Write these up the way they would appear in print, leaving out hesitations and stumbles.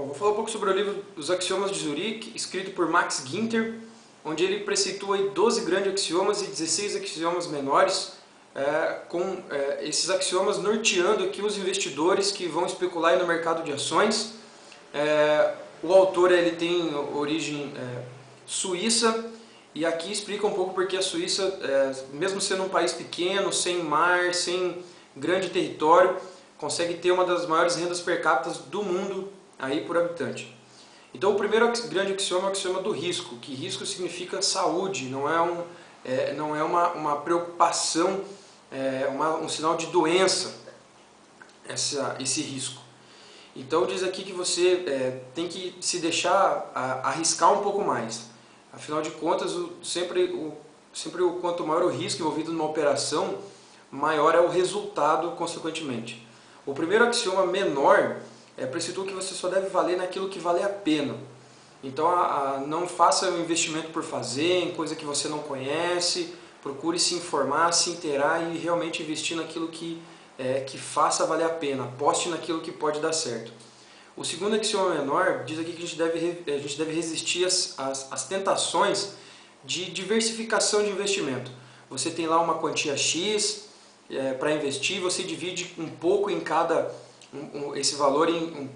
Bom, vou falar um pouco sobre o livro Os Axiomas de Zurique, escrito por Max Ginter, onde ele preceitua aí 12 grandes axiomas e 16 axiomas menores, com esses axiomas norteando aqui os investidores que vão especular aí no mercado de ações. O autor ele tem origem suíça, e aqui explica um pouco porque a Suíça, mesmo sendo um país pequeno, sem mar, sem grande território, consegue ter uma das maiores rendas per capita do mundo aí por habitante. Então o primeiro grande axioma é o axioma do risco, que risco significa saúde, não é uma preocupação, um sinal de doença esse risco. Então diz aqui que você tem que se deixar arriscar um pouco mais. Afinal de contas, sempre quanto maior o risco envolvido numa operação, maior é o resultado consequentemente. O primeiro axioma menor preceitua que você só deve valer naquilo que vale a pena. Então não faça um investimento por fazer, em coisa que você não conhece, procure se informar, se inteirar e realmente investir naquilo que faça valer a pena, aposte naquilo que pode dar certo. O segundo axioma menor diz aqui que a gente deve resistir às tentações de diversificação de investimento. Você tem lá uma quantia X para investir, você divide um pouco em esse valor em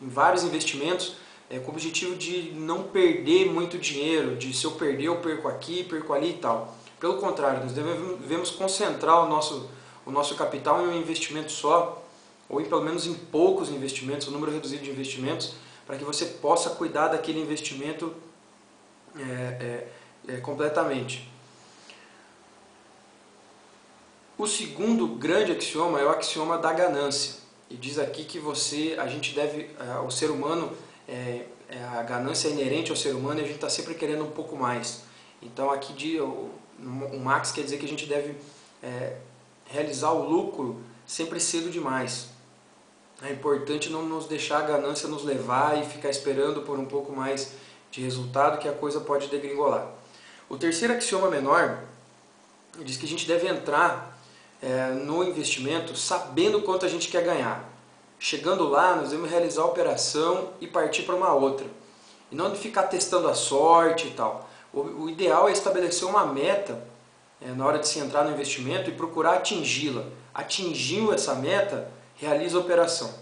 vários investimentos, com o objetivo de não perder muito dinheiro, de se eu perder eu perco aqui, perco ali e tal. Pelo contrário, nós devemos concentrar o nosso capital em um investimento só, ou em pelo menos em poucos investimentos, um número reduzido de investimentos, para que você possa cuidar daquele investimento completamente. O segundo grande axioma é o axioma da ganância, e diz aqui que o ser humano, a ganância é inerente ao ser humano e a gente está sempre querendo um pouco mais. Então aqui o Max quer dizer que a gente deve realizar o lucro sempre cedo demais. É importante não nos deixar a ganância nos levar e ficar esperando por um pouco mais de resultado, que a coisa pode degringolar. O terceiro axioma menor diz que a gente deve entrar no investimento sabendo quanto a gente quer ganhar. Chegando lá, nós devemos realizar a operação e partir para uma outra. E não ficar testando a sorte e tal. O ideal é estabelecer uma meta na hora de se entrar no investimento e procurar atingi-la. Atingindo essa meta, realiza a operação.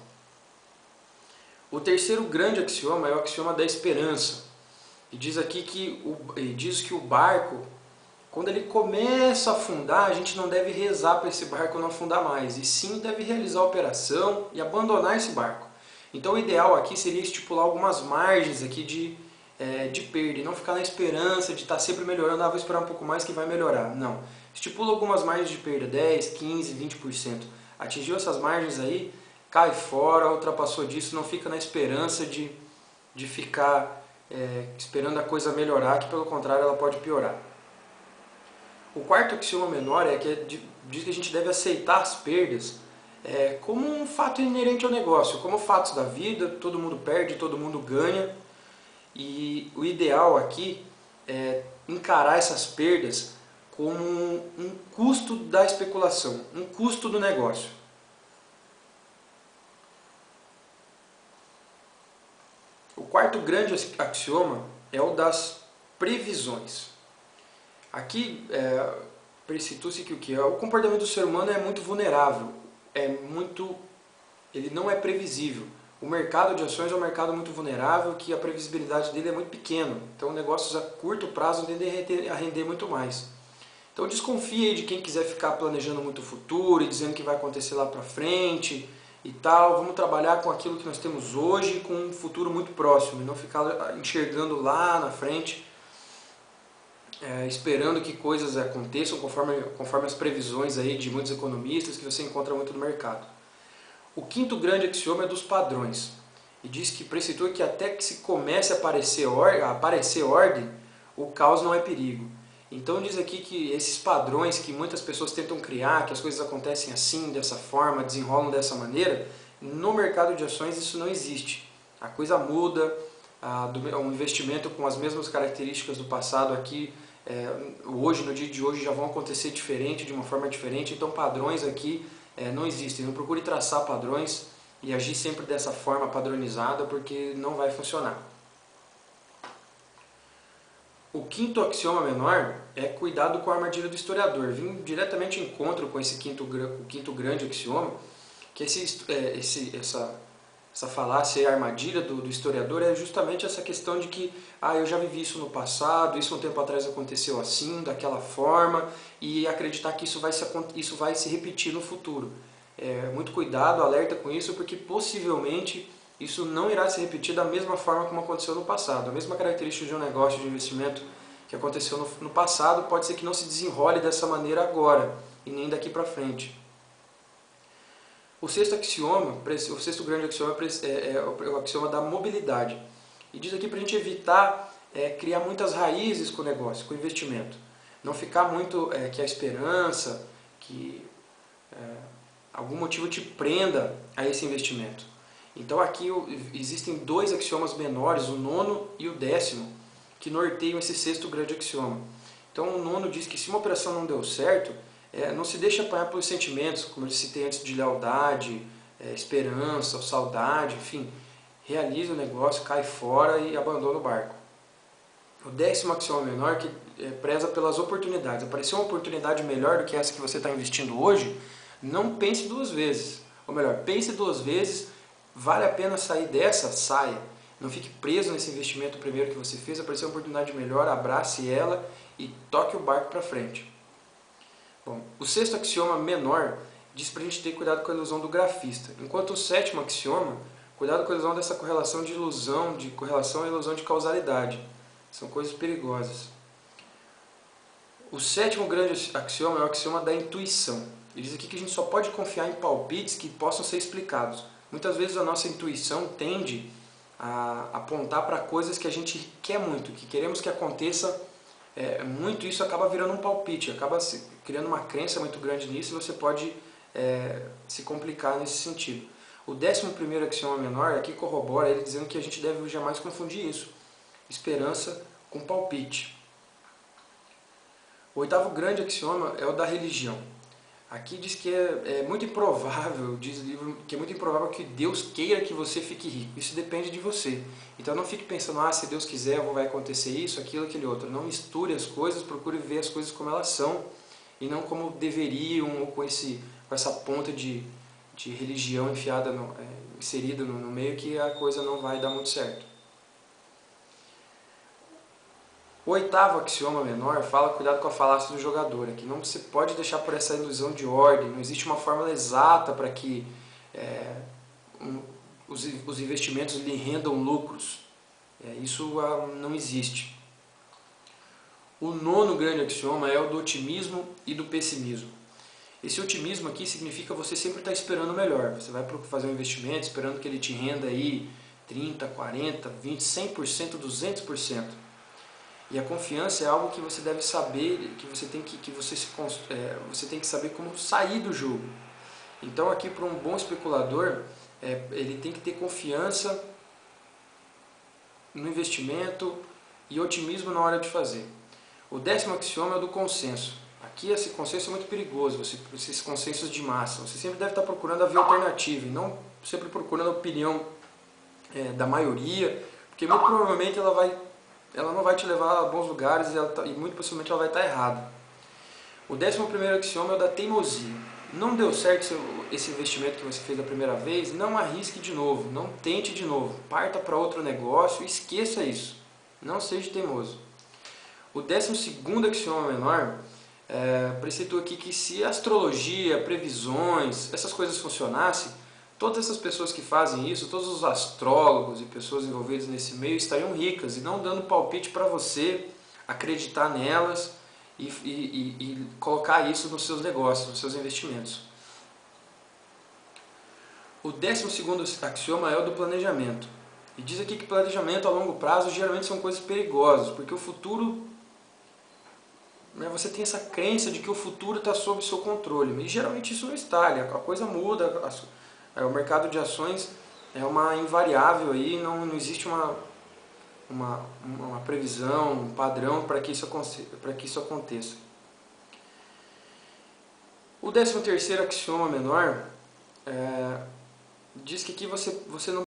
O terceiro grande axioma é o axioma da esperança. E diz aqui que o barco, quando ele começa a afundar, a gente não deve rezar para esse barco não afundar mais, e sim deve realizar a operação e abandonar esse barco. Então o ideal aqui seria estipular algumas margens aqui de perda, e não ficar na esperança de estar sempre melhorando, vou esperar um pouco mais que vai melhorar. Não. Estipula algumas margens de perda, 10, 15, 20%. Atingiu essas margens aí, cai fora, ultrapassou disso, não fica na esperança de ficar esperando a coisa melhorar, que pelo contrário ela pode piorar. O quarto axioma menor diz que a gente deve aceitar as perdas como um fato inerente ao negócio, como fatos da vida, todo mundo perde, todo mundo ganha, e o ideal aqui é encarar essas perdas como um custo da especulação, um custo do negócio. O quarto grande axioma é o das previsões. Aqui preceitua-se que o comportamento do ser humano é muito vulnerável, ele não é previsível. O mercado de ações é um mercado muito vulnerável, que a previsibilidade dele é muito pequena. Então negócios a curto prazo tendem a render muito mais. Então desconfie aí de quem quiser ficar planejando muito o futuro e dizendo que vai acontecer lá para frente e tal. Vamos trabalhar com aquilo que nós temos hoje com um futuro muito próximo e não ficar enxergando lá na frente, esperando que coisas aconteçam conforme as previsões aí de muitos economistas que você encontra muito no mercado. O quinto grande axioma é dos padrões, e diz que preceitua que até que se comece a aparecer ordem, o caos não é perigo. Então diz aqui que esses padrões que muitas pessoas tentam criar, que as coisas acontecem assim, dessa forma, desenrolam dessa maneira, no mercado de ações isso não existe. A coisa muda, um investimento com as mesmas características do passado aqui, hoje, no dia de hoje, já vão acontecer diferente, de uma forma diferente, então padrões aqui não existem. Não procure traçar padrões, e agir sempre dessa forma padronizada, porque não vai funcionar. O quinto axioma menor é cuidado com a armadilha do historiador. Vim diretamente em encontro com esse quinto grande axioma, que essa falácia e armadilha do historiador é justamente essa questão de que eu já vivi isso no passado, isso um tempo atrás aconteceu assim, daquela forma, e acreditar que isso vai se repetir no futuro. Muito cuidado, alerta com isso, porque possivelmente isso não irá se repetir da mesma forma como aconteceu no passado. A mesma característica de um negócio de investimento que aconteceu no passado pode ser que não se desenrole dessa maneira agora, e nem daqui para frente. O sexto grande axioma é o axioma da mobilidade. E diz aqui para a gente evitar criar muitas raízes com o negócio, com o investimento. Não ficar muito que a esperança, que algum motivo te prenda a esse investimento. Então aqui existem dois axiomas menores, o nono e o décimo, que norteiam esse sexto grande axioma. Então o nono diz que se uma operação não deu certo, não se deixe apanhar pelos sentimentos, como eu citei antes, de lealdade, esperança, saudade, enfim. Realiza o negócio, cai fora e abandona o barco. O décimo axioma menor que preza pelas oportunidades. Apareceu uma oportunidade melhor do que essa que você está investindo hoje, não pense duas vezes. Ou melhor, pense duas vezes, vale a pena sair dessa? Saia. Não fique preso nesse investimento primeiro que você fez, apareceu uma oportunidade melhor, abrace ela e toque o barco para frente. Bom, o sexto axioma menor diz para a gente ter cuidado com a ilusão do grafista, enquanto o sétimo axioma, cuidado com a ilusão dessa correlação de ilusão, de correlação e ilusão de causalidade. São coisas perigosas. O sétimo grande axioma é o axioma da intuição. Ele diz aqui que a gente só pode confiar em palpites que possam ser explicados. Muitas vezes a nossa intuição tende a apontar para coisas que a gente quer muito, que queremos que aconteça muito, isso acaba virando um palpite, acaba criando uma crença muito grande nisso e você pode se complicar nesse sentido. O 11º axioma menor aqui corrobora ele dizendo que a gente deve jamais confundir isso, esperança com palpite. O 8º grande axioma é o da religião. Aqui diz que é muito improvável, diz o livro, que é muito improvável que Deus queira que você fique rico. Isso depende de você. Então não fique pensando, se Deus quiser vai acontecer isso, aquilo, aquele outro. Não misture as coisas, procure ver as coisas como elas são e não como deveriam, ou com essa ponta de religião inserida no meio, que a coisa não vai dar muito certo. O 8º axioma menor fala cuidado com a falácia do jogador, que não se pode deixar por essa ilusão de ordem, não existe uma fórmula exata para que os investimentos lhe rendam lucros. Isso não existe. O 9º grande axioma é o do otimismo e do pessimismo. Esse otimismo aqui significa você sempre estar esperando o melhor. Você vai fazer um investimento esperando que ele te renda aí 30%, 40%, 20%, 100%, 200%. E a confiança é algo que você deve saber, que você tem que saber como sair do jogo. Então aqui para um bom especulador, ele tem que ter confiança no investimento e otimismo na hora de fazer. O 10º axioma é o do consenso. Aqui esse consenso é muito perigoso, esses consensos de massa. Você sempre deve estar procurando a via alternativa e não sempre procurando a opinião da maioria, porque muito provavelmente ela não vai te levar a bons lugares e muito possivelmente ela vai estar errada. O 11º axioma é o da teimosia. Não deu certo esse investimento que você fez da primeira vez, não arrisque de novo, não tente de novo. Parta para outro negócio e esqueça isso. Não seja teimoso. O 12º axioma menor preceitua aqui que se astrologia, previsões, essas coisas funcionassem, todas essas pessoas que fazem isso, todos os astrólogos e pessoas envolvidas nesse meio estariam ricas e não dando palpite para você acreditar nelas e colocar isso nos seus negócios, nos seus investimentos. O 12º axioma é o do planejamento. E diz aqui que planejamento a longo prazo geralmente são coisas perigosas, porque o futuro, você tem essa crença de que o futuro está sob seu controle, e geralmente isso não está, a coisa muda. O mercado de ações é uma invariável aí, não existe uma previsão, um padrão para que isso aconteça. O 13º axioma menor diz que aqui você não